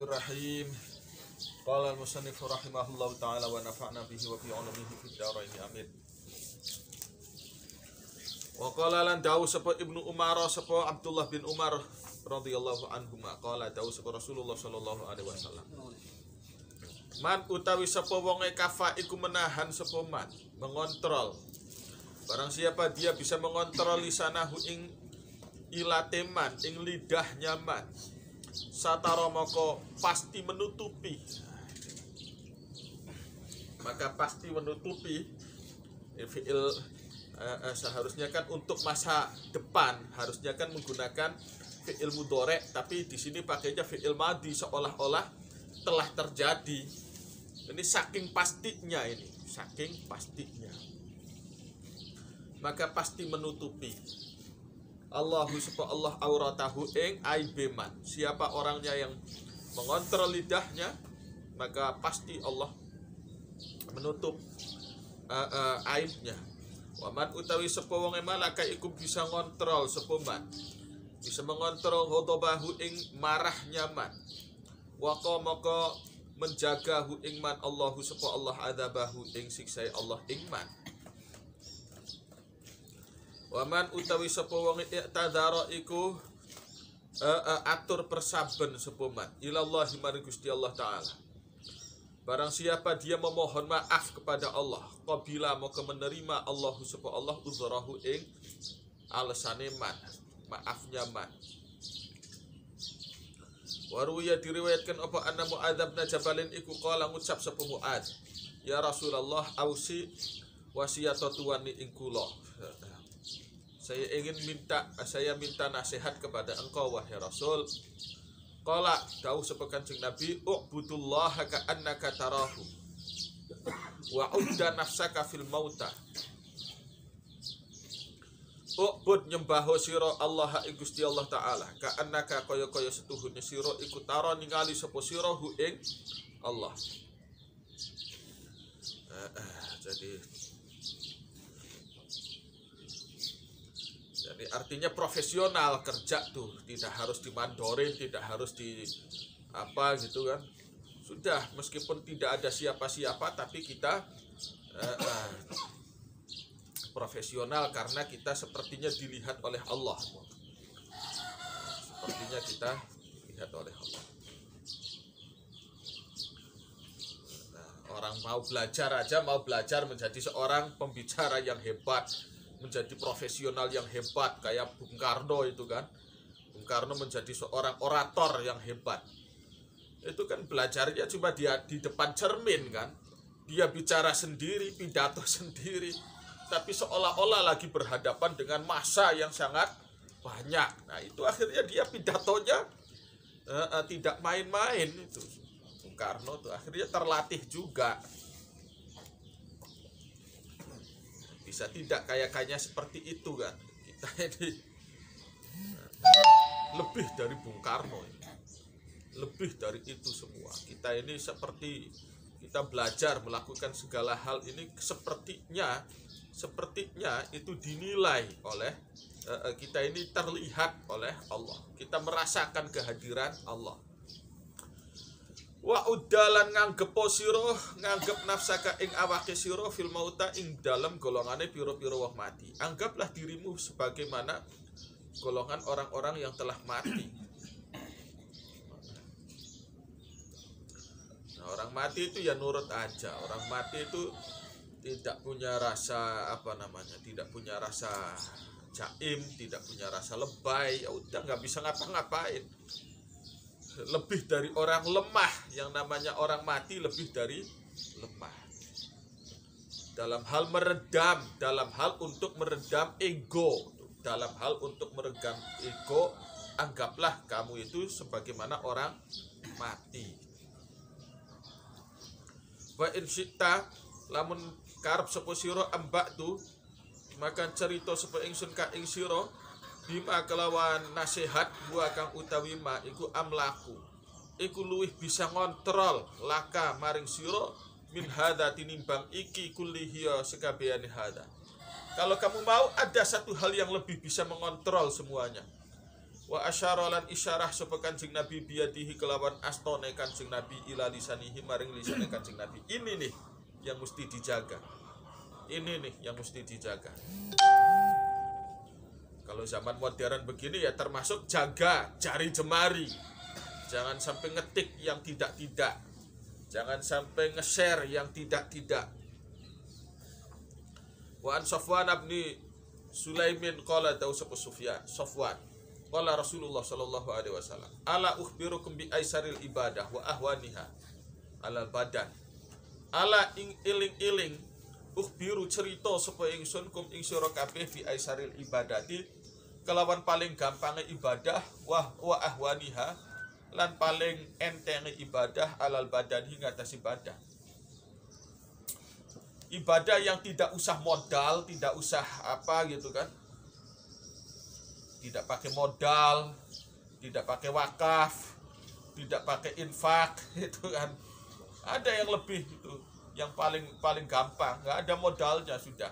Rahim. Qala al-musannif rahimahullahu ta'ala wa nafa'na bihi wa bi 'ulumihi fid dharain amin. Wa qala lan dawu sapa Ibnu Umar sapa Abdullah bin Umar radhiyallahu anhuma qala dawu sapa Rasulullah sallallahu alaihi wasallam. Man utawi sapa wonge kafa iku menahan sapa man, mengontrol. Barang siapa dia bisa mengontrol lisanahu ing ilateman, ing lidahnya man. Satara maka pasti menutupi, maka pasti menutupi fi'il seharusnya kan untuk masa depan harusnya kan menggunakan fi'il mudhari', tapi di sini pakainya fi'il madhi seolah-olah telah terjadi. Ini saking pastinya, maka pasti menutupi. Allahu subhanahu Allah auratahu ing aibeman. Siapa orangnya yang mengontrol lidahnya, maka pasti Allah menutup aibnya. Waman utawi sapa wong malaka iku bisa ngontrol sapa man, bisa mengontrol ghadabahu ing marahnya man. Wa qamaka menjaga hu ing man Allahu subhanahu Allah adzabahu ing siksa Allah ing man. Waman utawi sapa wong i'tadzara iku atur persaben sapa man ilallahi maring Gusti Allah taala. Barang siapa dia memohon maaf kepada Allah, qabila maka menerima Allah subhanahu Allah uzrahu ing alasane man, maafnya man. Waruya diriwayatkan apa anna Mu'adzab bin Jabalin iku qala ngucap sapa Mu'adz, ya Rasulullah ausi wasiyatatuwani ing kula. Saya minta nasihat kepada engkau wahai Rasul. Qala dawuh sapa Kanjeng Nabi, u'budullaha ka'annaka tarahu wa 'udda nafsaka fil mauta. U'bud nyembaho sira Allah ing Gusti Allah taala, ka'annaka kaya-kaya setuhune sira iku tara ningali sapa sira hu ing Allah. Jadi artinya profesional kerja tuh, tidak harus dimandorin, tidak harus di apa gitu kan. Sudah, meskipun tidak ada siapa-siapa, tapi kita profesional karena kita sepertinya dilihat oleh Allah. Sepertinya kita dilihat oleh Allah. Nah, orang mau belajar menjadi seorang pembicara yang hebat, menjadi profesional yang hebat kayak Bung Karno itu kan. Bung Karno menjadi seorang orator yang hebat. Itu kan belajarnya cuma dia di depan cermin kan. Dia bicara sendiri, pidato sendiri, tapi seolah-olah lagi berhadapan dengan massa yang sangat banyak. Nah, itu akhirnya dia pidatonya tidak main-main itu. Bung Karno tuh akhirnya terlatih juga. Bisa tidak kayaknya seperti itu kan. Kita ini lebih dari Bung Karno ini. Lebih dari itu semua. Kita ini seperti kita belajar melakukan segala hal ini sepertinya itu dinilai oleh kita, ini terlihat oleh Allah. Kita merasakan kehadiran Allah. Wa udalan nganggep sira, nganggep nafsaka ing awake sira fil mauta ing dalam golongane pira-pira wong mati. Anggaplah dirimu sebagaimana golongan orang-orang yang telah mati. Nah, orang mati itu ya nurut aja. Orang mati itu tidak punya rasa tidak punya rasa jaim, tidak punya rasa lebay. Ya udah, nggak bisa ngapa-ngapain. Lebih dari orang lemah, yang namanya orang mati lebih dari lemah dalam hal meredam, dalam hal untuk meredam ego, dalam hal untuk meredam ego. Anggaplah kamu itu sebagaimana orang mati. Wa in syi'ta lamun karep sapa sira ambaktu, maka cerita sapa ingsun ka ing sira bima kelawan nasihat buah kang utawi ma iku amlaku iku luwih bisa ngontrol laka maring sira min hadza tinimbang iki kullihiya sekabehane hadza. Kalau kamu mau, ada satu hal yang lebih bisa mengontrol semuanya. Wa asyara lan isyarah sapa Kanjeng Nabi biyadihi kelawan astone Kanjeng Nabi ila lisanihi maring lisane Kanjeng Nabi. Ini nih yang mesti dijaga. Ini nih yang mesti dijaga. Kalau zaman modern begini ya termasuk jaga jari jemari. Jangan sampai ngetik yang tidak-tidak. Jangan sampai nge-share yang tidak-tidak. Wa an Safwan bin Sulaimin qala dawu sapa Safwan qala Rasulullah sallallahu alaihi wasallam ala ukhbirukum bi aisaril ibadah wa ahwaniha alal badan. Ala ing iling-iling ukhbiru cerita sapa ingsun kum ing sira kabeh bi aisaril ibadati kelawan paling gampangnya ibadah wa ahwaniha lan paling entenge ibadah alal badan hingga atas ibadah. Ibadah yang tidak usah modal, tidak usah apa gitu kan. Tidak pakai modal, tidak pakai wakaf, tidak pakai infak, itu kan. Ada yang lebih itu, yang paling gampang, nggak ada modalnya sudah.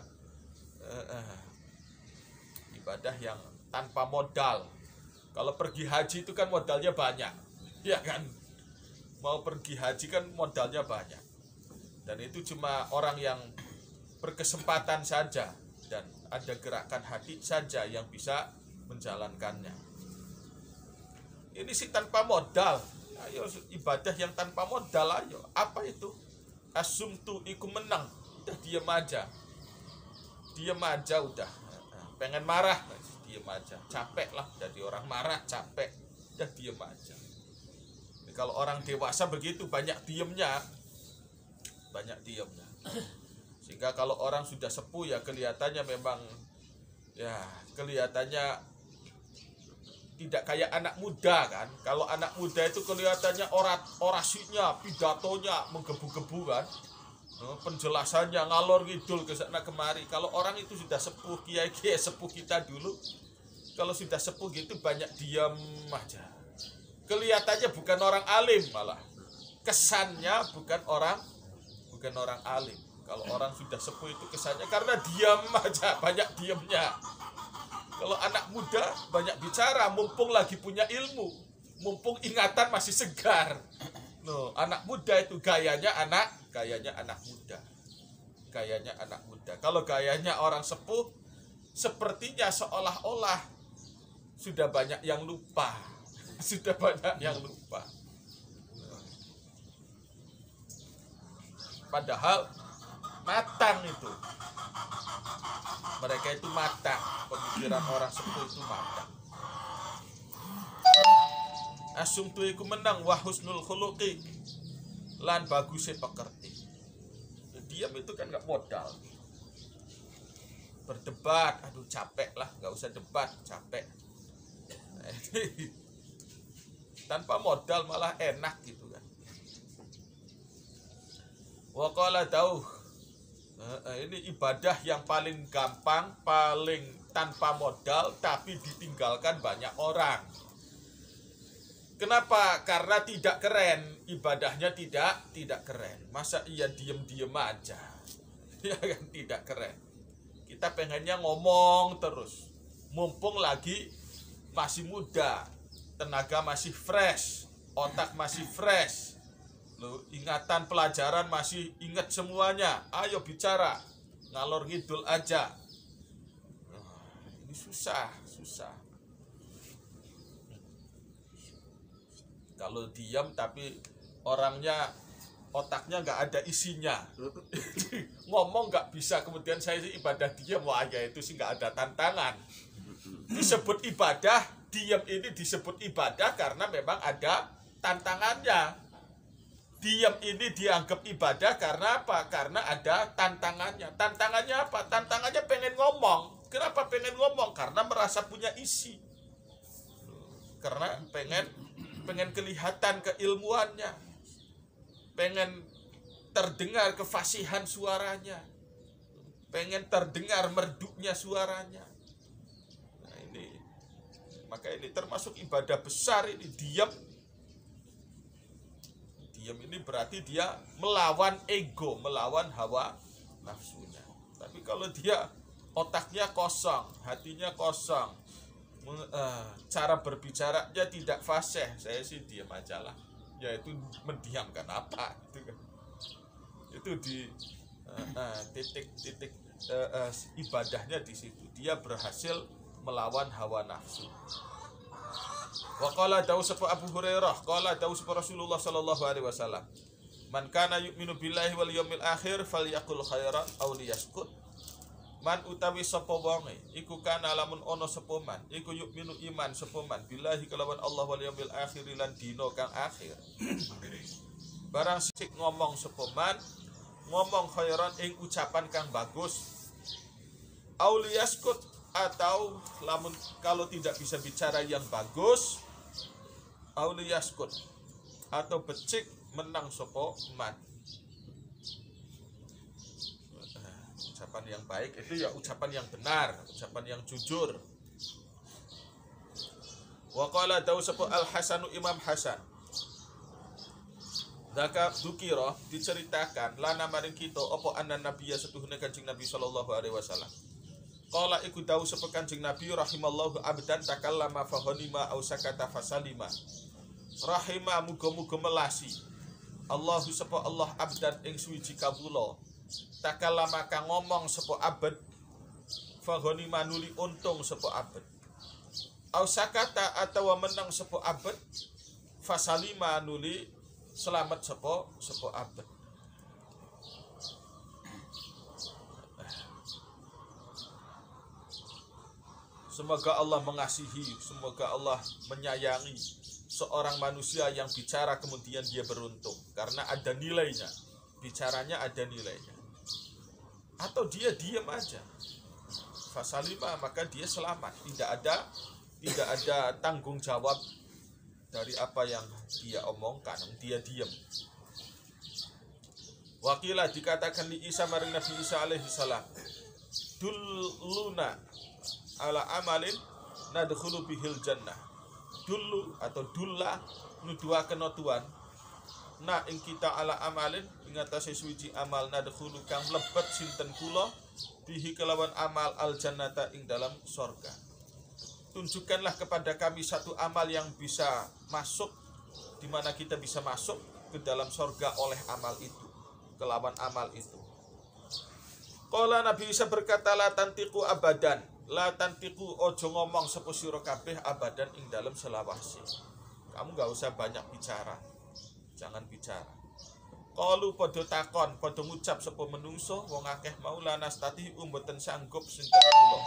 Ibadah yang tanpa modal. Kalau pergi haji itu kan modalnya banyak, ya kan. Mau pergi haji kan modalnya banyak. Dan itu cuma orang yang berkesempatan saja dan ada gerakan hati saja yang bisa menjalankannya. Ini sih tanpa modal. Ayo ibadah yang tanpa modal, ayo. Apa itu? Asumtu iku menang. Udah diem aja. Diem aja udah. Pengen marah, diem aja. Capek lah jadi orang marah, capek. Udah diem aja. Jadi, kalau orang dewasa begitu banyak diemnya. Banyak diemnya. Sehingga kalau orang sudah sepuh ya kelihatannya memang ya kelihatannya tidak kayak anak muda kan. Kalau anak muda itu kelihatannya orasinya, pidatonya menggebu-gebu kan. Penjelasannya ngalor ngidul ke sana kemari. Kalau orang itu sudah sepuh, kiai-kiai sepuh kita dulu, kalau sudah sepuh gitu banyak diam aja. Kelihatannya bukan orang alim malah. Kesannya bukan orang alim. Kalau orang sudah sepuh itu kesannya karena diam aja, banyak diamnya. Kalau anak muda banyak bicara, mumpung lagi punya ilmu, mumpung ingatan masih segar. No, anak muda itu gayanya anak muda. Gayanya anak muda. Kalau gayanya orang sepuh, sepertinya seolah-olah sudah banyak yang lupa. Sudah banyak yang lupa. Padahal matang itu. Mereka itu matang, pemikiran orang sepuh itu matang. Asumtu iku menang wa husnul khuluqi lan bagusnya pekerti. Diam itu kan nggak modal. Berdebat, aduh capek lah, nggak usah debat, capek. Tanpa modal malah enak gitu kan. Wa qala dauh. Ini ibadah yang paling gampang, paling tanpa modal, tapi ditinggalkan banyak orang. Kenapa? Karena tidak keren, ibadahnya tidak keren. Masa iya diem-diem aja? Ya kan tidak keren. Kita pengennya ngomong terus, mumpung lagi masih muda, tenaga masih fresh, otak masih fresh. Loh, ingatan pelajaran masih ingat semuanya. Ayo bicara, ngalor ngidul aja. Ini susah. Kalau diam tapi orangnya otaknya nggak ada isinya, ngomong nggak bisa. Kemudian saya sih ibadah diam, wah ya itu sih nggak ada tantangan. Disebut ibadah, diam ini disebut ibadah karena memang ada tantangannya. Diam ini dianggap ibadah karena apa? Karena ada tantangannya. Tantangannya apa? Tantangannya pengen ngomong. Kenapa pengen ngomong? Karena merasa punya isi. Karena pengen kelihatan keilmuannya. Pengen terdengar kefasihan suaranya. Pengen terdengar merduknya suaranya. Nah ini, maka ini termasuk ibadah besar ini, diam. Diam ini berarti dia melawan ego, melawan hawa nafsunya. Tapi kalau dia otaknya kosong, hatinya kosong, cara berbicaranya tidak fasih, saya sih diam aja lah. Yaitu mendiamkan apa itu kan. Itu di titik ibadahnya di situ. Dia berhasil melawan hawa nafsu. Wa qala dawu sapa Abu Hurairah, qala dawu sapa Rasulullah sallallahu alaihi wasallam. Man kana yu'minu billahi wal yawmil akhir falyaqul khairan aw liyaskut. Man utawi sapa wonge iku kana lamun ana sapa man iku yu'minu iman sapa man billahi kelawan Allah wal yawmil akhir lan dina kang akhir. Barang sik ngomong sapa man ngomong khairan ing ucapan kang bagus. Aw liyaskut, atau lamun kalau tidak bisa bicara yang bagus, aw liyaskut, atau becik menang sapa man. Ucapan yang baik itu ya ucapan yang benar, ucapan yang jujur. Wa qala dawu sapa Al Hasanu Imam Hasan. Daka dukira diceritakan lana maring kita apa anna nabiyya setuhune Kanjeng Nabi sallallahu alaihi wasallam. Qala iku dawu sapa Kanjeng Nabi rahimallahu abdan takallama fa ghanima au sakata fasalima. Rahima muga-muga melasi Allahu sapa Allah abdan ing suwiji kawula. Takallama kang ngomong sapa abad fa ghanima nuli untung sapa abad. Au sakata atawa menang sapa abad fasalima nuli selamat sapa abad. Semoga Allah mengasihi, semoga Allah menyayangi seorang manusia yang bicara kemudian dia beruntung, karena ada nilainya, bicaranya ada nilainya. Atau dia diam aja, fasalima, maka dia selamat, tidak ada tanggung jawab dari apa yang dia omongkan, dia diam. Wakilah dikatakan di Isa maring Nabi Isa alaihi salam, dulluna ala amalin nadkhulu bihil jannah. Dulu atau dulla nuduhaken tuan na ing kita ala amalin ing atase suci amal nadkhulu kang mlebet sinten kula bihi kelawan amal al jannata ing dalam surga. Tunjukkanlah kepada kami satu amal yang bisa masuk, di mana kita bisa masuk ke dalam surga oleh amal itu, kelawan amal itu. Qala Nabi Isa berkata la tantiqu abadan, la tantiqu ojo ngomong sapa sira kabeh abadan ing dalam selawase. Kamu enggak usah banyak bicara. Jangan bicara. Qalu padha takon, padha ngucap sapa menungso wong akeh maulana stati mboten sanggup sinten kula.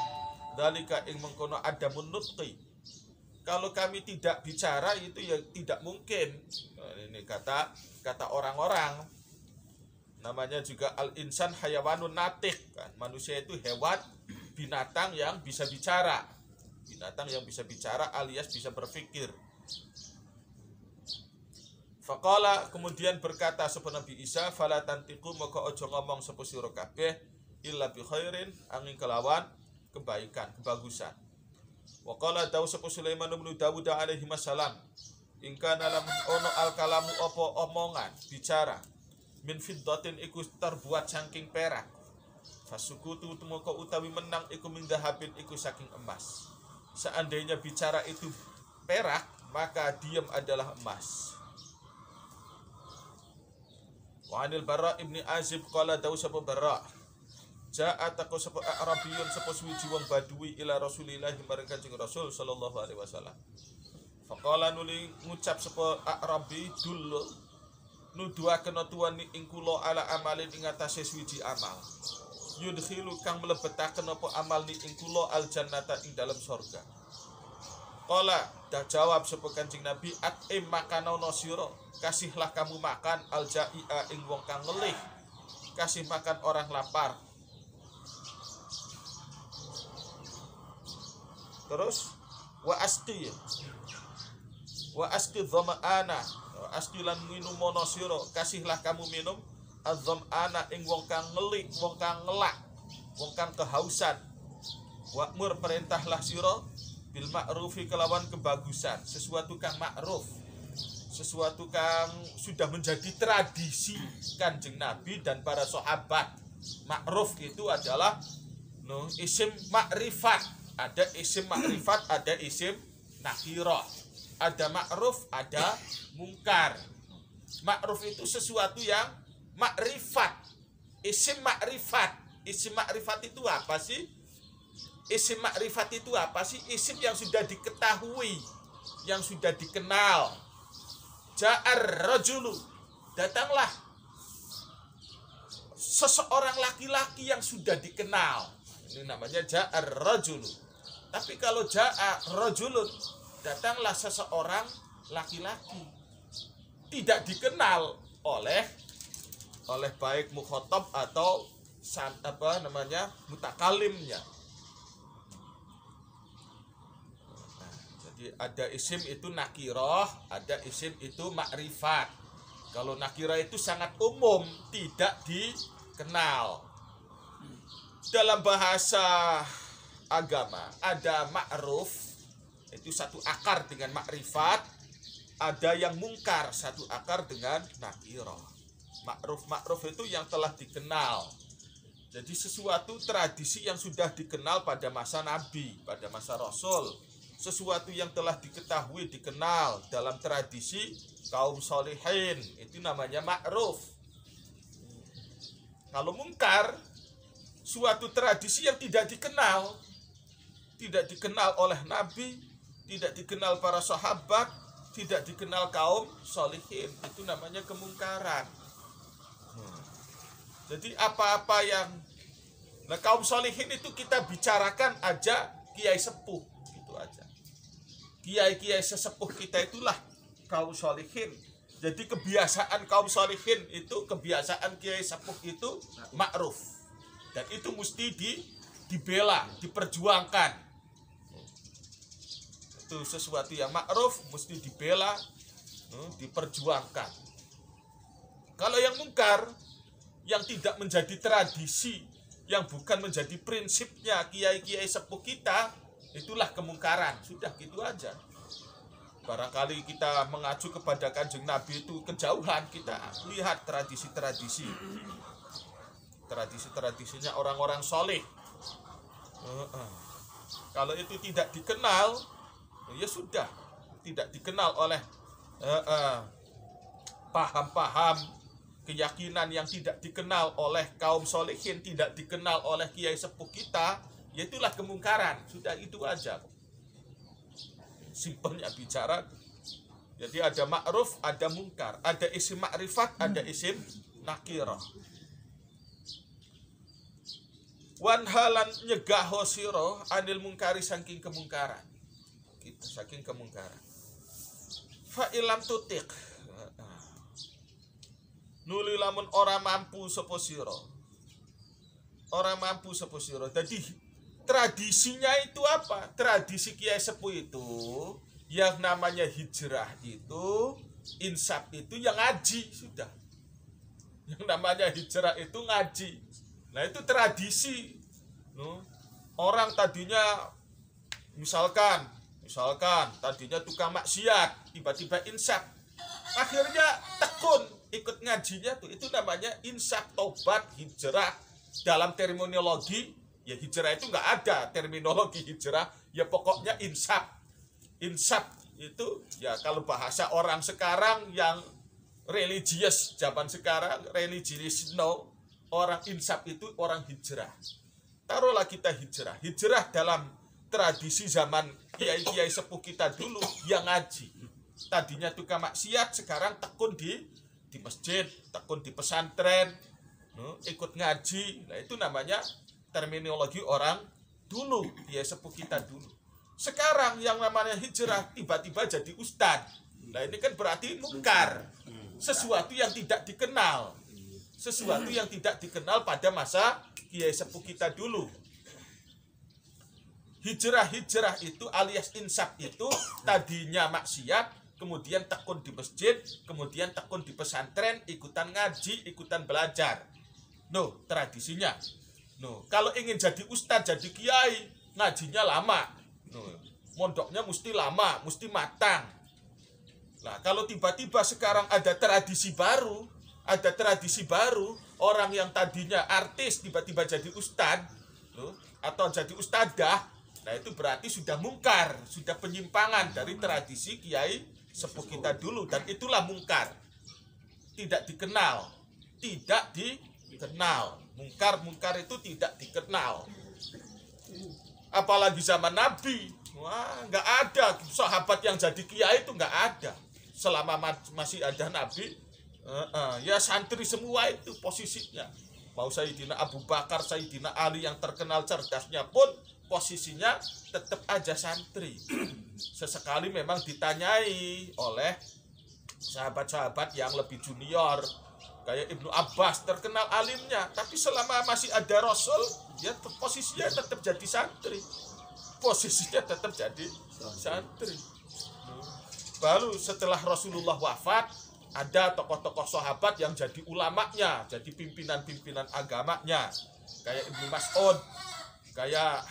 Dalika ing mengkono ada menutqi. Kalau kami tidak bicara itu ya tidak mungkin. Nah, ini kata orang-orang. Namanya juga al-insan hayawanun natik kan. Manusia itu hewan binatang yang bisa bicara. Binatang yang bisa bicara alias bisa berpikir. Faqala kemudian berkata sapa Nabi Isa fala tantiqu maka aja ngomong sapa sira kabeh illa bi khairin angin kelawan kebaikan, kebagusan. Wa qala dawu sapa Sulaiman bin Dawud alaihi wasallam in kana lam ono al kalamu apa omongan bicara min fiddatin iku terbuat saking perak fasukutu tumeka utawi menang iku min dhahabin iku saking emas. Seandainya bicara itu perak maka diam adalah emas. Wa anil Bara ibni Azib qala dawu sapa Bara Ja'at aku sapa Arabiyun sapa suwiji wong Badui ila Rasulillah marang Kanjeng Rasul sallallahu alaihi wasallam. Faqala nuli ngucap sapa Arabi dul nuduhaken tuan ing kula ala amalin ing atase suwiji amal. Yudkhilu kang mlebetaken apa amal ni ing kula al jannata ing dalam surga. Qala dah jawab sapa Kanjeng Nabi atim makanono sira kasihlah kamu makan al jai'a ing wong kang ngelih. Kasih makan orang lapar. Terus wa asqi dhama'ana, asqi lan minum mono sira kasihlah kamu minum adzam'ana ing wong kang ngelik, wong kang ngelak, wong kang kehausan. Wa'mur perintahlah sira bil ma'rufi kelawan kebagusan, sesuatu kang ma'ruf, sesuatu kang sudah menjadi tradisi Kanjeng Nabi dan para sahabat. Ma'ruf itu adalah isim ma'rifat. Ada isim makrifat, ada isim nakirah. Ada ma'ruf, ada mungkar. Ma'ruf itu sesuatu yang makrifat. Isim makrifat. Isim makrifat itu apa sih? Isim makrifat itu apa sih? Isim yang sudah diketahui, yang sudah dikenal. Ja'ar rajulu, datanglah seseorang laki-laki yang sudah dikenal. Ini namanya ja'ar rajulu. Tapi kalau ja'a rajulun, datanglah seseorang laki-laki tidak dikenal oleh baik mukhatab atau mutakalimnya. Nah, jadi ada isim itu nakirah, ada isim itu makrifat. Kalau nakirah itu sangat umum, tidak dikenal. Dalam bahasa agama ada ma'ruf, itu satu akar dengan makrifat. Ada yang mungkar, satu akar dengan nakirah. Ma'ruf itu yang telah dikenal. Jadi sesuatu tradisi yang sudah dikenal pada masa Nabi, pada masa Rasul. Sesuatu yang telah diketahui, dikenal dalam tradisi kaum sholihin, itu namanya ma'ruf. Kalau mungkar, suatu tradisi yang tidak dikenal oleh Nabi, tidak dikenal para sahabat, tidak dikenal kaum sholihin, itu namanya kemungkaran. Jadi apa-apa yang kaum sholihin itu kita bicarakan aja kiai sepuh, gitu aja. Kiai-kiai sesepuh kita itulah kaum sholihin. Jadi kebiasaan kaum sholihin itu, kebiasaan kiai sepuh itu ma'ruf. Dan itu mesti dibela, diperjuangkan. Itu sesuatu yang ma'ruf mesti dibela, diperjuangkan. Kalau yang mungkar, yang tidak menjadi tradisi, yang bukan menjadi prinsipnya kiai-kiai sepuh kita, itulah kemungkaran. Sudah gitu aja. Barangkali kita mengacu kepada Kanjeng Nabi itu kejauhan, kita lihat tradisi-tradisi. Tradisi-tradisinya orang-orang soleh. Kalau itu tidak dikenal, ya sudah, tidak dikenal oleh paham-paham keyakinan yang tidak dikenal oleh kaum solehin, tidak dikenal oleh kiai sepuh kita, ya itulah kemungkaran. Sudah itu aja. Simpelnya bicara. Jadi ada ma'ruf, ada mungkar, ada isim makrifat, ada isim nakirah. Wanhalan nyegaho siro anil mungkari saking kemungkaran. Saking kemungkaran. Fa ilam tutik. Nuli lamun ora mampu sapa sira. Ora mampu sapa sira. Jadi tradisinya itu apa? Tradisi kiai sepuh itu yang namanya hijrah itu, insaf itu yang ngaji sudah. Yang namanya hijrah itu ngaji. Nah, itu tradisi. Orang tadinya misalkan tadinya tukang maksiat, tiba-tiba insaf. Akhirnya tekun ikut ngajinya tuh, itu namanya insaf, tobat, hijrah. Dalam terminologi ya hijrah itu nggak ada terminologi hijrah, ya pokoknya insaf. Insaf itu ya kalau bahasa orang sekarang yang religius zaman sekarang, religious no, orang insaf itu orang hijrah. Taruhlah kita hijrah dalam tradisi zaman kiai-kiai sepuh kita dulu yang ngaji. Tadinya tukang maksiat, sekarang tekun di masjid, tekun di pesantren, ikut ngaji. Nah, itu namanya terminologi orang dulu, kiai sepuh kita dulu. Sekarang yang namanya hijrah tiba-tiba jadi ustadz. Nah, ini kan berarti mungkar. Sesuatu yang tidak dikenal. Sesuatu yang tidak dikenal pada masa kiai sepuh kita dulu. Hijrah itu alias insaf itu tadinya maksiat, kemudian tekun di masjid, kemudian tekun di pesantren, ikutan ngaji, ikutan belajar. Tradisinya. Kalau ingin jadi ustadz, jadi kiai, ngajinya lama. Mondoknya mesti lama, mesti matang. Nah, kalau tiba-tiba sekarang ada tradisi baru, orang yang tadinya artis tiba-tiba jadi ustadz, atau jadi ustadzah, Nah itu berarti sudah mungkar, sudah penyimpangan dari tradisi kiai sepuh kita dulu, dan itulah mungkar. Tidak dikenal, tidak dikenal. Mungkar itu tidak dikenal. Apalagi zaman Nabi, wah nggak ada sahabat yang jadi kiai, itu nggak ada. Selama masih ada Nabi, ya santri semua itu posisinya. Mau Sayyidina Abu Bakar, Sayyidina Ali yang terkenal cerdasnya pun posisinya tetap aja santri. Sesekali memang ditanyai oleh sahabat-sahabat yang lebih junior, kayak Ibnu Abbas, terkenal alimnya, tapi selama masih ada Rasul, dia posisinya tetap jadi santri. Posisinya tetap jadi santri. Baru setelah Rasulullah wafat, ada tokoh-tokoh sahabat yang jadi ulamanya, jadi pimpinan-pimpinan agamanya, kayak Ibnu Mas'ud, kayak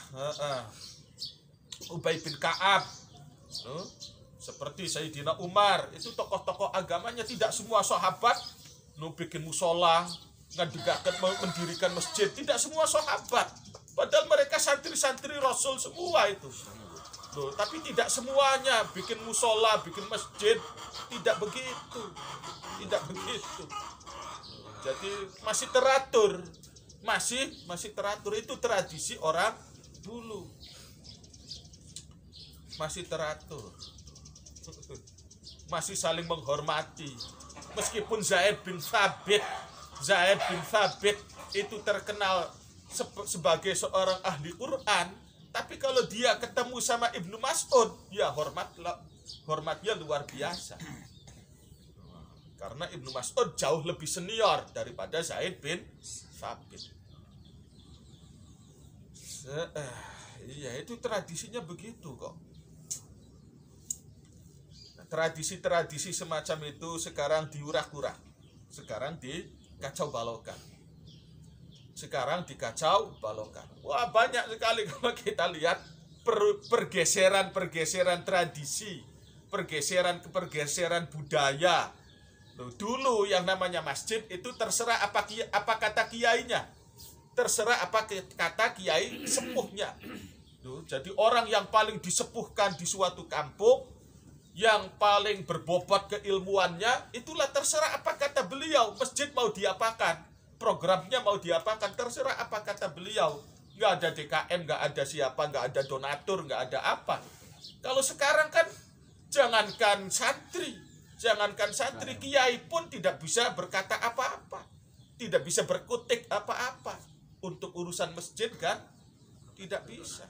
Ubay bin Ka'ab, seperti Sayyidina Umar. Itu tokoh-tokoh agamanya. Tidak semua sahabat bikin musola, mendirikan masjid, tidak semua sahabat, padahal mereka santri-santri Rasul semua itu. Tapi tidak semuanya bikin musola, bikin masjid, tidak begitu. Tidak begitu. Jadi masih teratur. Masih teratur, itu tradisi orang dulu. Masih teratur. Masih saling menghormati. Meskipun Zaid bin Thabit itu terkenal sebagai seorang ahli Quran, tapi kalau dia ketemu sama Ibnu Mas'ud, ya hormatnya luar biasa. Karena Ibnu Mas'ud jauh lebih senior daripada Zaid bin Thabit. Iya, itu tradisinya begitu kok. Tradisi-tradisi semacam itu sekarang diurak-urak, sekarang dikacau balaukan. Wah, banyak sekali kalau kita lihat pergeseran tradisi, pergeseran budaya. Dulu yang namanya masjid itu terserah apa kata kiainya, terserah apa kata kiai sepuhnya. Jadi orang yang paling disepuhkan di suatu kampung, yang paling berbobot keilmuannya, itulah terserah apa kata beliau. Masjid mau diapakan, programnya mau diapakan, terserah apa kata beliau. Nggak ada DKM, nggak ada siapa, nggak ada donatur, nggak ada apa. Kalau sekarang kan jangankan santri, kiai pun tidak bisa berkata apa-apa, tidak bisa berkutik apa-apa. Untuk urusan masjid kan tidak bisa.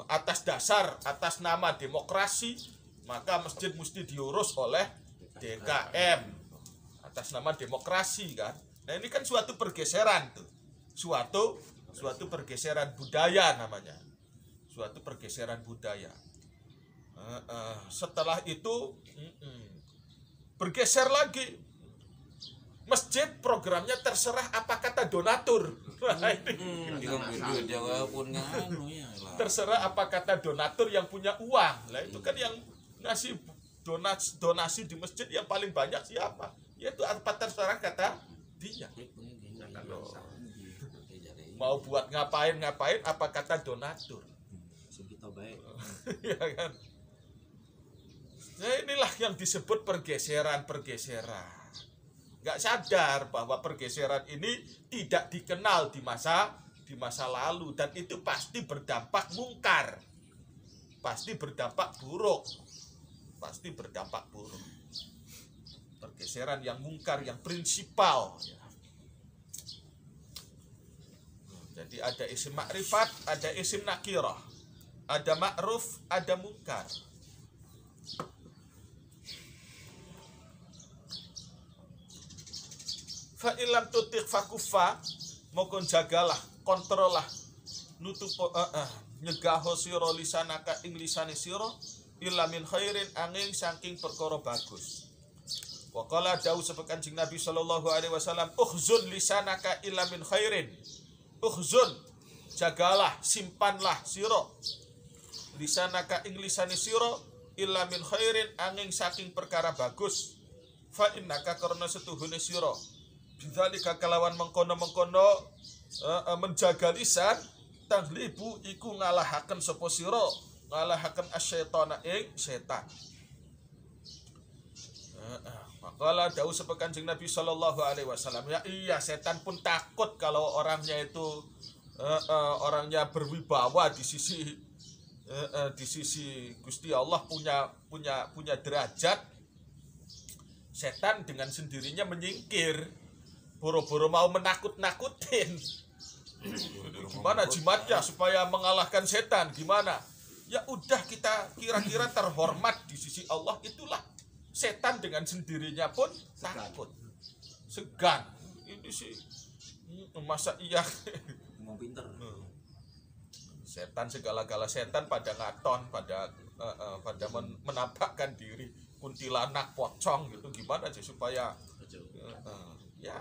Atas nama demokrasi, maka masjid mesti diurus oleh DKM atas nama demokrasi kan. Nah ini kan suatu pergeseran tuh, suatu pergeseran budaya namanya, suatu pergeseran budaya. Setelah itu bergeser lagi. Masjid programnya terserah apa kata donatur. Terserah apa kata donatur yang punya uang. Lah itu kan yang ngasih donasi di masjid yang paling banyak siapa? Yaitu apa terserah kata dia. Mau buat ngapain apa kata donatur. Ya kan? Nah inilah yang disebut pergeseran. Nggak sadar bahwa pergeseran ini tidak dikenal di masa lalu, dan itu pasti berdampak mungkar, pasti berdampak buruk. Pergeseran yang mungkar, yang prinsipal. Jadi ada isim makrifat, ada isim nakirah, ada ma'ruf, ada mungkar. Fa'ilam tutik fakufa, mokon jagalah, kontrolah, nutupo nyegaho siro lisanaka ing lisane siro, illa min khairin angin saking perkara bagus. Wa qala dawu sapa Kanjeng Nabi sallallahu alaihi wasallam, ukhzun lisanaka illa min khairin. Ukhzun, jagalah, simpanlah siro lisanaka ing lisane siro, illa min khairin angin saking perkara bagus. Fa innaka karena setuhune siro bidzalika kalawan mengkono menjaga lisan, taghlibu iku ngalahaken sapa sira, ngalahaken asyaitana ing setan. Maqala dawuh sapa Kanjeng Nabi sallallahu alaihi wasallam, ya iya setan pun takut kalau orangnya itu orangnya berwibawa di sisi Gusti Allah, punya derajat. Setan dengan sendirinya menyingkir, boro-boro mau menakut-nakutin. Gimana jimatnya supaya mengalahkan setan? Gimana? Ya udah, kita kira-kira terhormat di sisi Allah, itulah setan dengan sendirinya pun takut, segan. Ini sih masa iya Ngomong pinter. Setan, segala-gala setan pada ngaton, pada menampakkan diri, kuntilanak, pocong gitu. Gimana sih supaya ya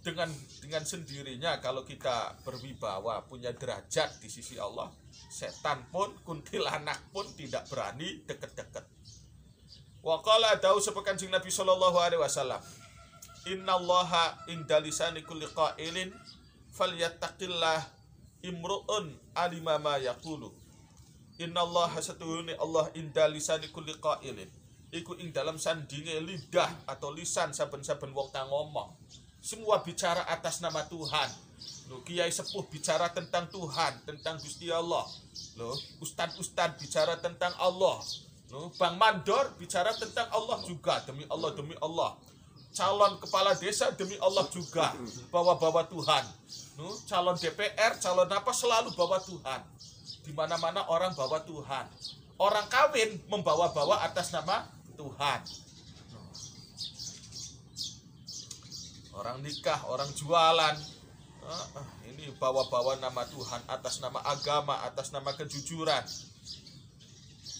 dengan sendirinya kalau kita berwibawa, punya derajat di sisi Allah, setan pun, kuntilanak pun tidak berani deket-deket. Wa qala dawuh sapa Kanjeng Nabi sallallahu alaihi wasallam, innallaha inda lisani kulli qailin falyattaqillah imru'un alima ma yaqulu. Innallaha satuhune Allah inda lisani kulli qailin iku ing dalam sandinge lidah atau lisan saben-saben wong kang ngomong. Semua bicara atas nama Tuhan. Loh, kiai sepuh bicara tentang Tuhan, tentang Gusti Allah. Loh, ustad bicara tentang Allah. Loh, Bang Mandor bicara tentang Allah juga, demi Allah, demi Allah. Calon kepala desa demi Allah juga, bawa-bawa Tuhan. Loh, calon DPR, calon apa selalu bawa Tuhan. Di mana-mana orang bawa Tuhan. Orang kawin membawa-bawa atas nama Tuhan. Orang nikah, orang jualan, ini bawa-bawa nama Tuhan, atas nama agama, atas nama kejujuran.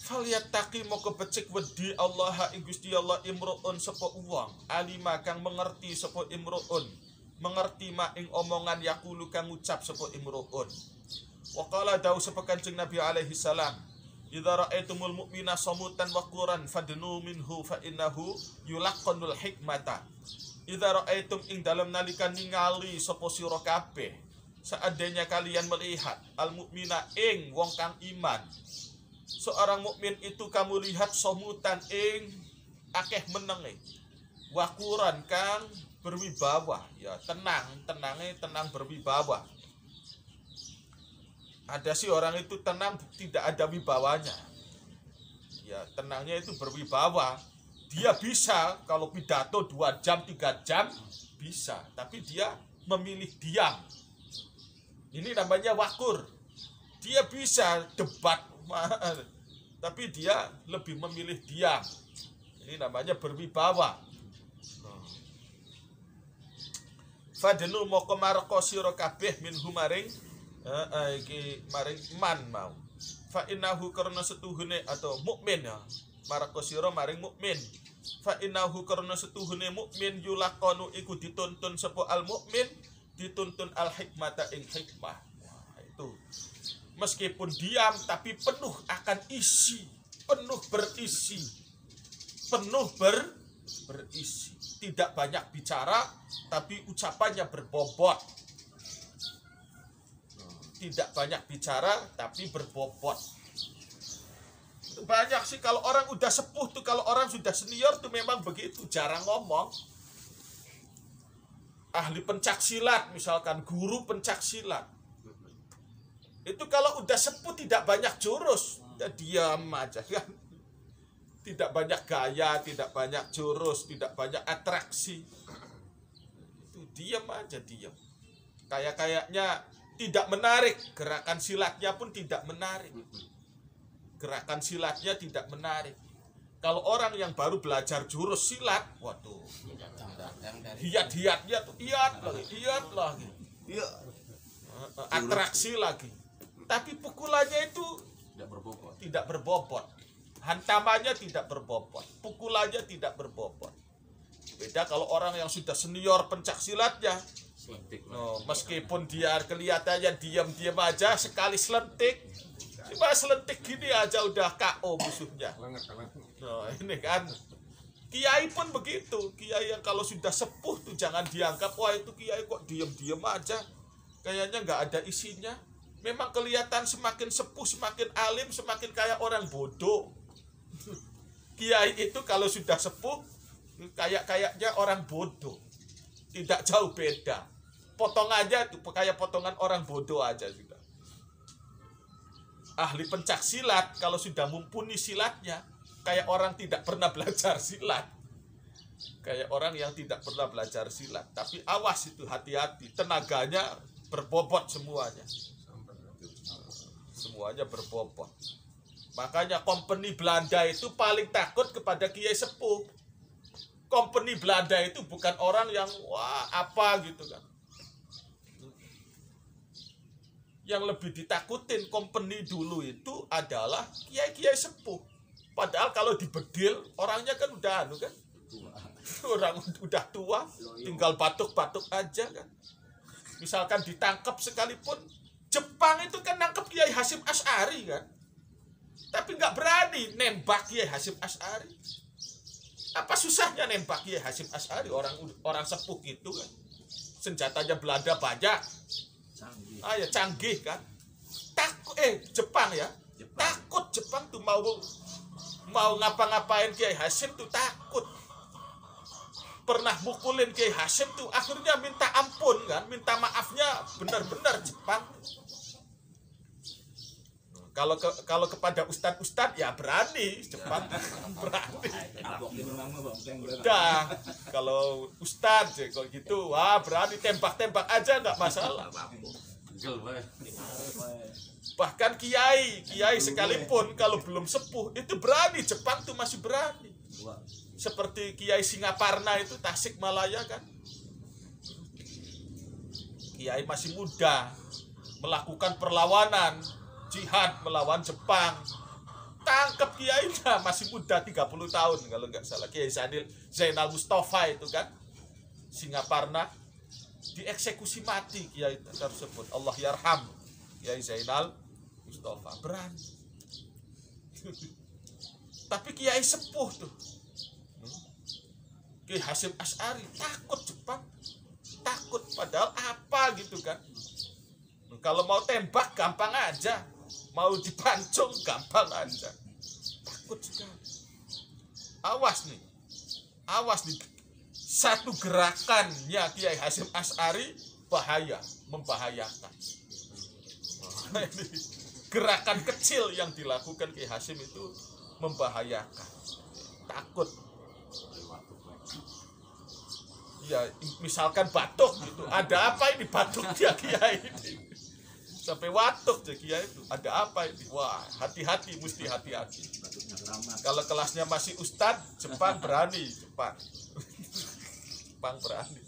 Falyattaqi moko becik wedi Allah ing Gusti Allah imruun sapa uwang alima kang mengerti sapa imruun, mengerti mak ing omongan yaqulu kang ngucap sapa imruun. Wa qala dawuh sapa Kanjeng Nabi alaihi salam, idza ra'aitumul mu'mina samutan wa quran fadnu minhu fa innahu yulaqqanul hikmata. Idza ra'aitum ing dalam nalika ningali sapa sira kabeh, seandainya kalian melihat al mukmina ing wong kang iman. Seorang mukmin itu kamu lihat somutan ing akeh menenge, wakuran kang berwibawa, ya tenang berwibawa. Ada sih orang itu tenang tidak ada wibawanya, ya tenangnya itu berwibawa. Dia bisa kalau pidato 2 jam 3 jam bisa, tapi dia memilih diam. Ini namanya wakur. Dia bisa debat, tapi dia lebih memilih diam. Ini namanya berwibawa. Fadnu moko marko sira kabeh min humaring iki maring man mau. Fa innahu karena setuhune atau mukmin ya. Marko sira maring mukmin. Fa innahu karena setuhune mukmin yulaqanu iku dituntun sapa al mukmin, dituntun al hikmata ing hikmah. Nah, itu. Meskipun diam tapi penuh akan isi, penuh berisi. Tidak banyak bicara tapi ucapannya berbobot. Tidak banyak bicara tapi berbobot. Banyak sih kalau orang udah sepuh tuh, kalau orang sudah senior tuh memang begitu, jarang ngomong. Ahli pencak silat misalkan, guru pencak silat. Itu kalau udah sepuh tidak banyak jurus, ya diam aja kan. Tidak banyak gaya, tidak banyak jurus, tidak banyak atraksi. Itu diam aja, diam. Kayaknya tidak menarik, gerakan silatnya pun tidak menarik. Gerakan silatnya tidak menarik. Kalau orang yang baru belajar jurus silat, waduh, hiat-hiatnya tuh, hiat lagi. Atraksi lagi. Tapi pukulannya itu tidak berbobot. Hantamannya tidak berbobot. Pukulannya tidak berbobot. Beda kalau orang yang sudah senior pencak silatnya. Meskipun dia kelihatannya diam-diam aja, sekali selentik. Cuma selentik gini aja udah KO musuhnya. Ini kan. Kiai pun begitu. Kiai yang kalau sudah sepuh tuh jangan dianggap, wah itu kiai kok diam-diam aja. Kayaknya nggak ada isinya. Memang kelihatan semakin sepuh, semakin alim, semakin kayak orang bodoh. Kiai itu kalau sudah sepuh, kayaknya orang bodoh. Tidak jauh beda. Potongannya itu kayak potongan orang bodoh aja sudah. Ahli pencak silat kalau sudah mumpuni silatnya, kayak orang tidak pernah belajar silat. Kayak orang yang tidak pernah belajar silat. Tapi awas itu, hati-hati, tenaganya berbobot semuanya. Semuanya berbobot. Makanya company Belanda itu paling takut kepada kiai sepuh. Company Belanda itu bukan orang yang wah apa gitu kan. Yang lebih ditakutin company dulu itu adalah kiai-kiai sepuh. Padahal kalau dibedil orangnya kan udah anu kan. Orang udah tua, tinggal batuk-batuk aja kan. Misalkan ditangkap sekalipun, Jepang itu kan nangkep Kiai Hasyim Asy'ari kan. Tapi nggak berani nembak Kiai Hasyim Asy'ari. Apa susahnya nembak Kiai Hasyim Asy'ari, orang sepuh gitu kan. Senjatanya Belanda banyak. Canggih. Ya canggih kan. Jepang ya. Takut Jepang tuh mau ngapa-ngapain Kiai Hasyim tuh takut. Pernah mukulin Kiai Hasyim tuh akhirnya minta ampun kan, minta maafnya benar-benar Jepang. Kalau kepada ustadz ya berani Jepang, berani. Udah, kalau ustadz kalau gitu, wah berani tembak-tembak aja nggak masalah. Bahkan kiai sekalipun kalau belum sepuh itu berani, Jepang tuh masih berani. Seperti Kiai Singaparna itu Tasikmalaya kan. Kiai masih muda, melakukan perlawanan, jihad melawan Jepang. Tangkap kiainya masih muda 30 tahun kalau nggak salah. Kiai Zainal Mustafa itu kan. Singaparna dieksekusi mati kiai tersebut. Allah yarham. Kiai Zainal Mustafa berani. Tapi kiai sepuh tuh. Kiai Hasyim Asy'ari takut Jepang, takut padahal apa gitu kan. Kalau mau tembak gampang aja, mau dipancung gampang aja, takut sekali. Awas nih, satu gerakannya Kiai Hasyim Asy'ari bahaya, membahayakan. Gerakan kecil yang dilakukan Kiai Hasyim itu membahayakan, takut. Ya, misalkan batuk gitu. Ada apa ini batuk dia kiai ini? Sampai watuk dia kiai itu. Ada apa ini? Wah, hati-hati, mesti hati-hati. Kalau kelasnya masih ustadz, Jepang berani, Jepang berani.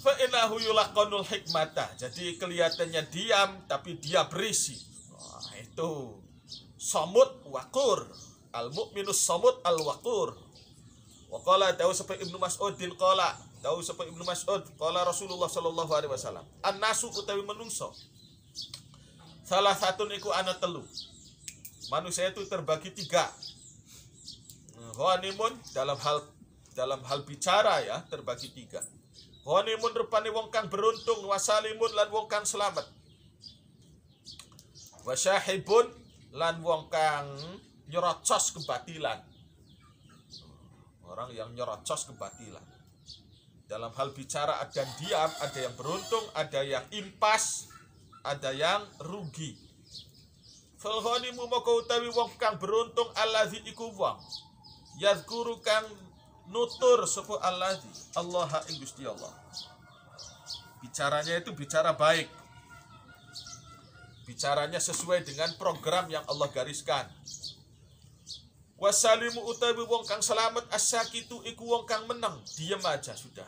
Fa innahu yulaqanul hikmata. Jadi kelihatannya diam tapi dia berisi. Wah, itu somut wakur. Al-mu'minus samud al-waqur. Wa qala tahu sampai Ibnu Mas'udin qala, tahu sampai Ibnu Mas'ud qala Rasulullah sallallahu alaihi wasallam, an-nasu utawi menungso. Salah satu iku ana telu. Manusia itu terbagi 3. Ghanimun dalam hal bicara ya, terbagi 3. Ghanimun rupane wong kang beruntung, wasalimun lan wong kang selamat. Wasyahibun lan wong kang nyerocos kebatilan. Orang yang nyerocos kebatilan. Dalam hal bicara ada yang diam, ada yang beruntung, ada yang impas, ada yang rugi. Fal ghanimu maka utawi wong kang beruntung allazi iku wong yazkuru kang nutur sapa allazi Allah ing Gusti Allah. Bicaranya itu bicara baik. Bicaranya sesuai dengan program yang Allah gariskan. Wasalimu utawi wong kang selamat asyakitu iku wong kang menang, diam aja sudah,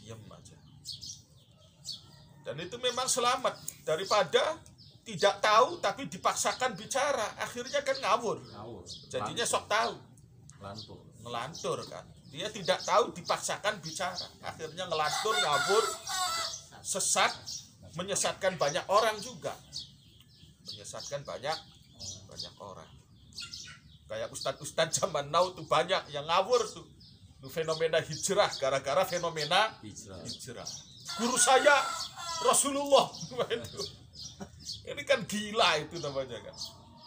diam aja. Dan itu memang selamat daripada tidak tahu tapi dipaksakan bicara, akhirnya kan ngawur. Jadinya sok tahu. Ngelantur kan. Dia tidak tahu dipaksakan bicara, akhirnya ngelantur, ngawur, sesat, menyesatkan banyak orang juga. Menyesatkan banyak orang. Kayak ustadz zaman now tuh banyak yang ngawur tuh. Fenomena hijrah gara-gara fenomena hijrah. guru saya Rasulullah. Ini kan gila itu namanya kan.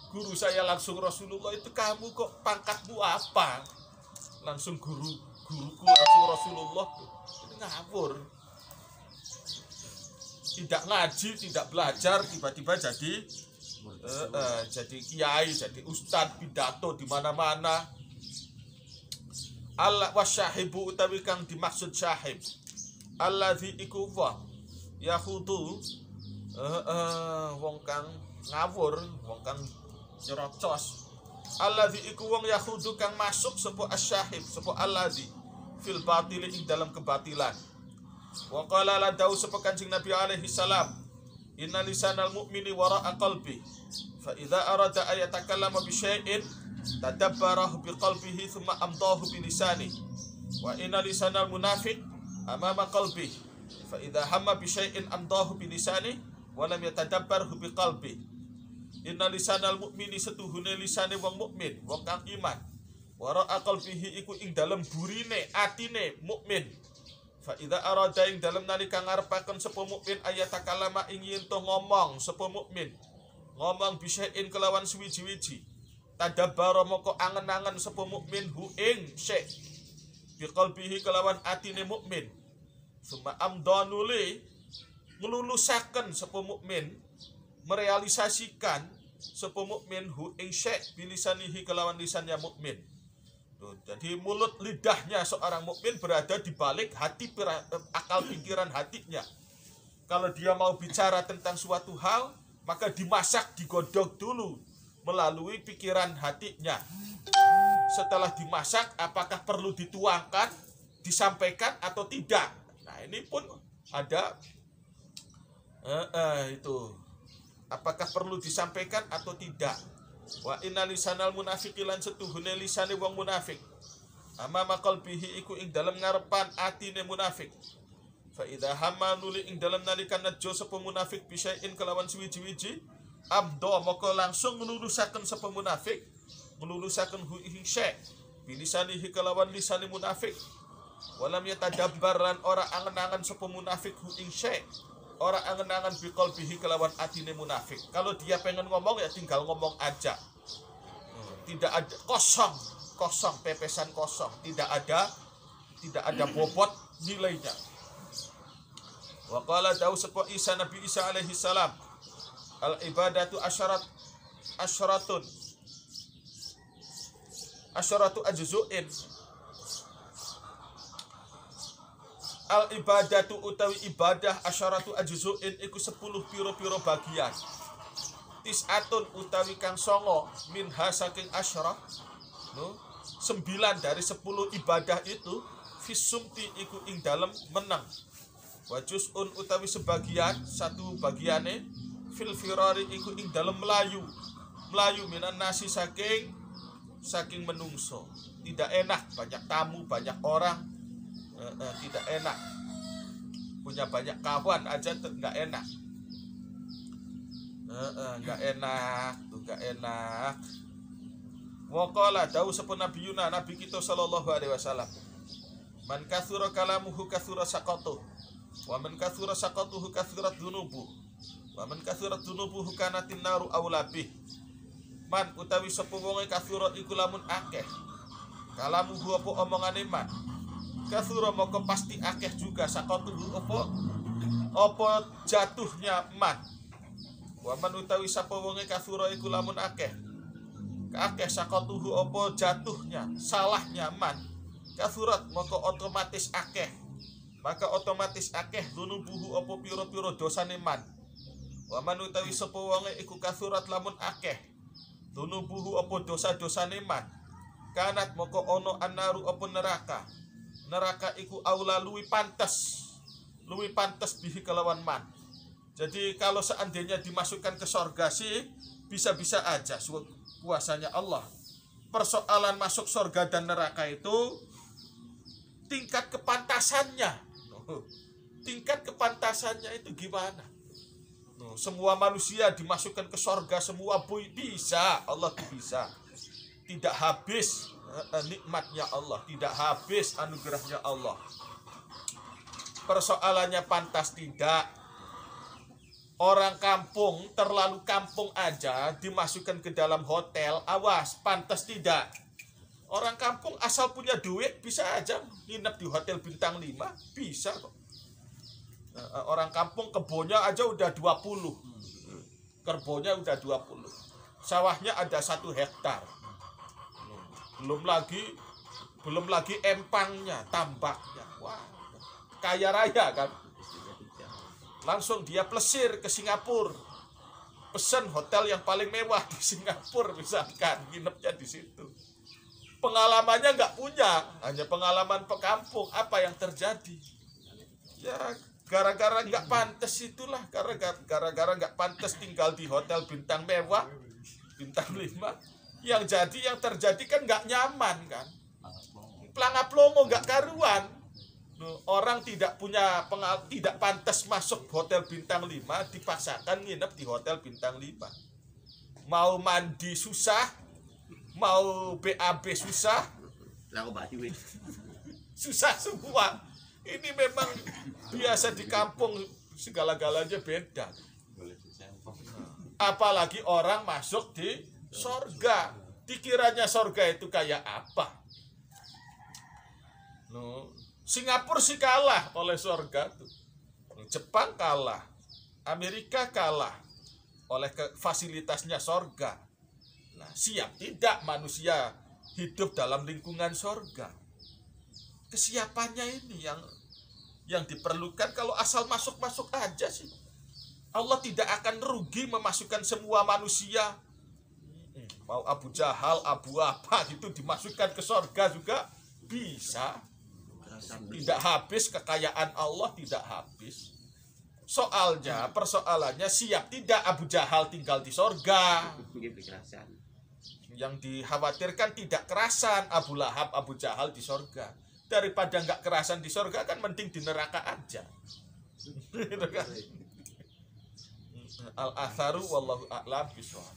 Guru saya langsung Rasulullah, itu kamu kok pangkatmu apa? Langsung guruku langsung Rasulullah. Ini ngawur. Tidak ngaji, tidak belajar, tiba-tiba jadi kiai, jadi ustadz, pidato di mana-mana. Allah wasyahibu utawi kang dimaksud syahib. Alladzi iku wa yahudu wong kang ngawur, wong kang nyerocos. Alladzi iku wong yahudu kang masuk sapa asyahib, sapa alladzi fil batil ing dalam kebatilan. Wa qala la dawu sapa Kanjeng Nabi alaihi salam, inna lisanal mu'mini wara'a qalbi fa idza arada ayatakallama bi syai'in tadabbarahu bi qalbihi thumma amdahu bi lisani wa inna lisanal munafiq amama qalbi fa idza hamma bi syai'in amdahu bi lisani wa lam yatadabbarhu bi qalbi. Inna lisanal mu'mini setuhune lisane wong mukmin, wong kang iman, wara'a qalbihi iku ing dalem burine atine mukmin. Fa idza arada ing dalem nalika ngarepaken sapa mukmin ayatakallama ing yen to ngomong sapa mukmin, ngomong bisain kelawan suwiji-wiji, tadabbara moko angen-angen sapa mukmin hu ing syai biqalbihi kelawan atine mukmin. Summa amdanuli nglulusaken sapa mukmin, merealisasikan sapa mukmin hu ing syai bilisanihi kelawan lisannya mukmin. Jadi mulut lidahnya seorang mukmin berada di balik hati, akal pikiran hatinya. Kalau dia mau bicara tentang suatu hal, maka dimasak, digodok dulu melalui pikiran hatinya. Setelah dimasak, apakah perlu dituangkan, disampaikan atau tidak? Nah, ini pun ada itu. Apakah perlu disampaikan atau tidak? Wa inna lisanal munafiqi lan setuhune lisane wong munafik, amama qalbihi iku ing dalem ngarepan atine munafik. Fa idza hamma nuli ing dalem nalika nejo sapa munafik bisain kelawan suwiji-wiji, abdo moko langsung nglulusaken sapa munafik, nglulusaken hu ing syai bilisanihi kelawan lisane munafik. Walam yatadabbar lan ora angen-angen sapa munafik hu ing syai, ora angen-angen biqalbihi kelawan atine munafik. Kalau dia pengen ngomong ya tinggal ngomong aja. Tidak ada kosong, pepesan kosong, tidak ada bobot nilainya. Wa qala dawu sapa Isa Nabi Isa alaihi salam, al ibadatu asyaratu ajzu'in. Al ibadatu utawi ibadah asyaratu ajzu'in iku 10 piro-piro bagian. Tis'atun utawi kang songo minha saking asyarah, 9 dari 10 ibadah itu fisumti iku ing dalem menang. Wa juz'un utawi sebagian, satu bagiane fil firari iku ing dalem melayu minan nasi saking menungso. Tidak enak, banyak tamu, banyak orang, tidak enak. Punya banyak kawan aja nggak enak. Nggak enak. Waqala dawu sapa nabiyuna nabi kita sallallahu alaihi wasallam, man katsura kalamuhu katsura saqatuh, wa man katsura saqatuhu katsurat dunubuh, wa man katsurat dunubuhu kanatin naru aulabih. Man utawi sapa wonge katsura iku lamun akeh kalamuhu apa omongane man, katsura moko pasti akeh juga saqatuhu apa jatuhnya man. Wa man utawi sapa wonge katsura iku lamun akeh sakatuhu apa jatuhnya, salahnya man, kathurat maka otomatis akeh dunubuhu apa piro-piro dosane man. Wa man utawi sapa wonge iku kathurat lamun akeh dunubuhu apa dosa-dosane man, kanat maka ono annaru apa neraka iku aula luwi pantes bihi kelawan man. Jadi kalau seandainya dimasukkan ke surga sih bisa-bisa aja kuasanya Allah. Persoalan masuk surga dan neraka itu tingkat kepantasannya. Tingkat kepantasannya itu gimana? Semua manusia dimasukkan ke surga, semua bisa. Allah bisa. Tidak habis nikmatnya Allah, tidak habis anugerahnya Allah. persoalannya pantas tidak. Orang kampung terlalu kampung aja dimasukkan ke dalam hotel, awas, pantas tidak. Orang kampung asal punya duit bisa aja nginep di hotel bintang 5, bisa kok. Orang kampung kebunnya aja udah 20. Kebunnya udah 20. Sawahnya ada 1 hektar. Belum lagi empangnya, tambaknya. Wah, kaya raya kan. Langsung dia plesir ke Singapura. Pesan hotel yang paling mewah di Singapura misalkan, nginepnya di situ. Pengalamannya nggak punya, hanya pengalaman pekampung. Apa yang terjadi? Ya gara-gara nggak pantas itulah, gara-gara nggak pantas tinggal di hotel bintang mewah, bintang 5. Yang terjadi kan nggak nyaman kan. Pelangap-longo nggak karuan. Orang tidak pantas masuk hotel bintang 5, dipaksakan nginep di hotel bintang 5. Mau mandi susah, mau BAB susah, susah semua. Ini memang biasa di kampung, segala-galanya beda. Apalagi orang masuk di sorga, dikiranya sorga itu kayak apa? Singapura sih kalah oleh sorga tuh. Jepang kalah, Amerika kalah oleh fasilitasnya sorga. Nah, siap tidak manusia hidup dalam lingkungan sorga? Kesiapannya ini yang diperlukan. Kalau asal masuk-masuk aja sih, Allah tidak akan rugi memasukkan semua manusia. Mau Abu Jahal, Abu apa gitu dimasukkan ke sorga juga bisa. Tidak habis kekayaan Allah, tidak habis. Persoalannya siap tidak Abu Jahal tinggal di sorga. Yang dikhawatirkan tidak kerasan Abu Lahab, Abu Jahal di sorga. Daripada nggak kerasan di sorga kan mending di neraka aja. Al-atharu wallahu a'lam bishawab.